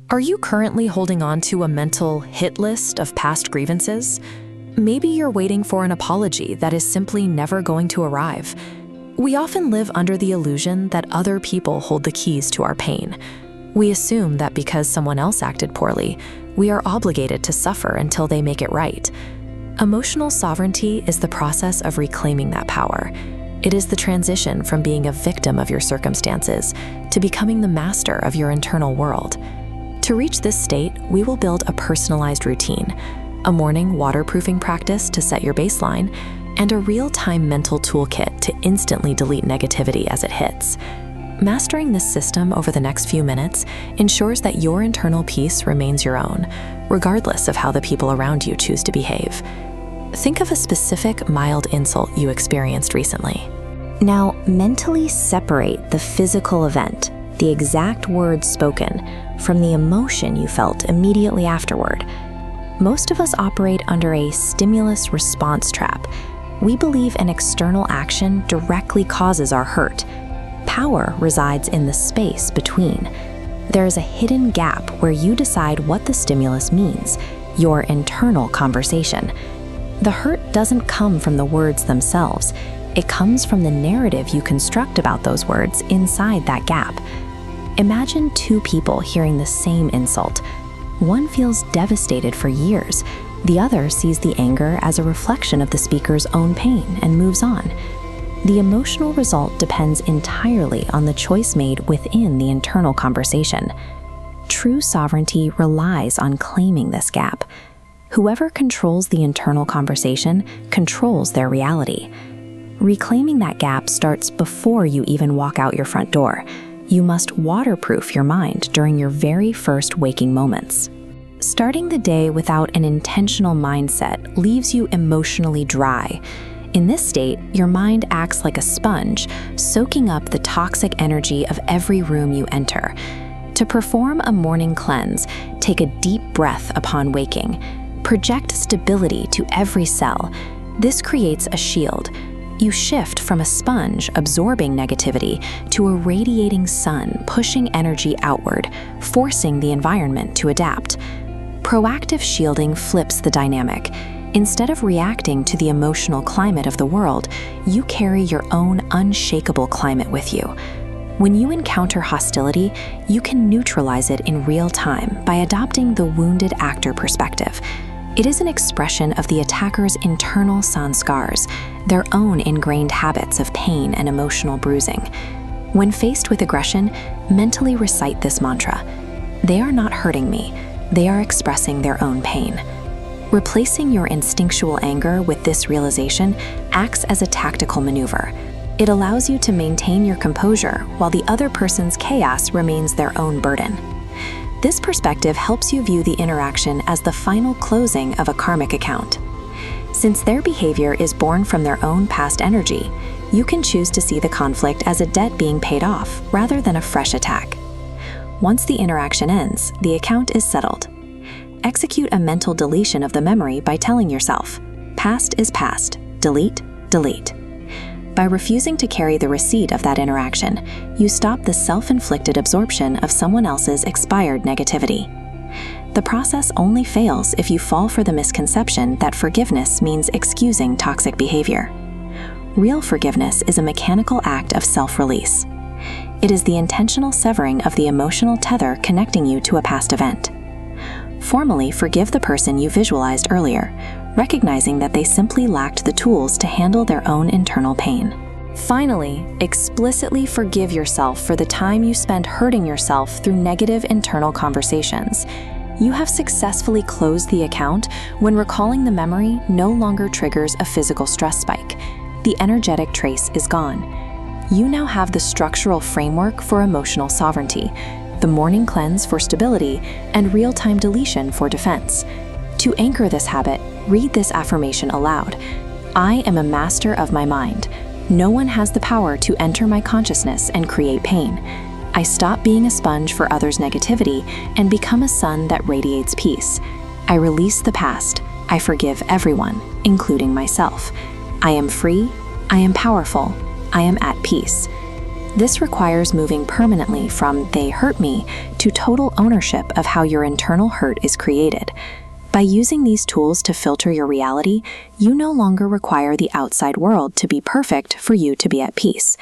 Are you currently holding on to a mental hit list of past grievances? Maybe you're waiting for an apology that is simply never going to arrive. We often live under the illusion that other people hold the keys to our pain. We assume that because someone else acted poorly, we are obligated to suffer until they make it right. Emotional sovereignty is the process of reclaiming that power. It is the transition from being a victim of your circumstances to becoming the master of your internal world. To reach this state, we will build a personalized routine, a morning waterproofing practice to set your baseline, and a real-time mental toolkit to instantly delete negativity as it hits. Mastering this system over the next few minutes ensures that your internal peace remains your own, regardless of how the people around you choose to behave. Think of a specific mild insult you experienced recently. Now, mentally separate the physical event, the exact words spoken, from the emotion you felt immediately afterward. Most of us operate under a stimulus response trap. We believe an external action directly causes our hurt. Power resides in the space between. There is a hidden gap where you decide what the stimulus means, your internal conversation. The hurt doesn't come from the words themselves. It comes from the narrative you construct about those words inside that gap. Imagine two people hearing the same insult. One feels devastated for years. The other sees the anger as a reflection of the speaker's own pain and moves on. The emotional result depends entirely on the choice made within the internal conversation. True sovereignty relies on claiming this gap. Whoever controls the internal conversation controls their reality. Reclaiming that gap starts before you even walk out your front door. You must waterproof your mind during your very first waking moments. Starting the day without an intentional mindset leaves you emotionally dry. In this state, your mind acts like a sponge, soaking up the toxic energy of every room you enter. To perform a morning cleanse, take a deep breath upon waking. Project stability to every cell. This creates a shield. You shift from a sponge absorbing negativity to a radiating sun pushing energy outward, forcing the environment to adapt. Proactive shielding flips the dynamic. Instead of reacting to the emotional climate of the world, you carry your own unshakable climate with you. When you encounter hostility, you can neutralize it in real time by adopting the wounded actor perspective. It is an expression of the attacker's internal sanskars, their own ingrained habits of pain and emotional bruising. When faced with aggression, mentally recite this mantra: "They are not hurting me, they are expressing their own pain." Replacing your instinctual anger with this realization acts as a tactical maneuver. It allows you to maintain your composure while the other person's chaos remains their own burden. This perspective helps you view the interaction as the final closing of a karmic account. Since their behavior is born from their own past energy, you can choose to see the conflict as a debt being paid off rather than a fresh attack. Once the interaction ends, the account is settled. Execute a mental deletion of the memory by telling yourself, "Past is past, delete, delete." By refusing to carry the receipt of that interaction, you stop the self-inflicted absorption of someone else's expired negativity. The process only fails if you fall for the misconception that forgiveness means excusing toxic behavior. Real forgiveness is a mechanical act of self-release. It is the intentional severing of the emotional tether connecting you to a past event. Formally forgive the person you visualized earlier, recognizing that they simply lacked the tools to handle their own internal pain. Finally, explicitly forgive yourself for the time you spent hurting yourself through negative internal conversations. You have successfully closed the account when recalling the memory no longer triggers a physical stress spike. The energetic trace is gone. You now have the structural framework for emotional sovereignty, the morning cleanse for stability, and real-time deletion for defense. To anchor this habit, read this affirmation aloud. "I am a master of my mind. No one has the power to enter my consciousness and create pain. I stop being a sponge for others' negativity and become a sun that radiates peace. I release the past. I forgive everyone, including myself. I am free. I am powerful. I am at peace." This requires moving permanently from "they hurt me" to total ownership of how your internal hurt is created. By using these tools to filter your reality, you no longer require the outside world to be perfect for you to be at peace.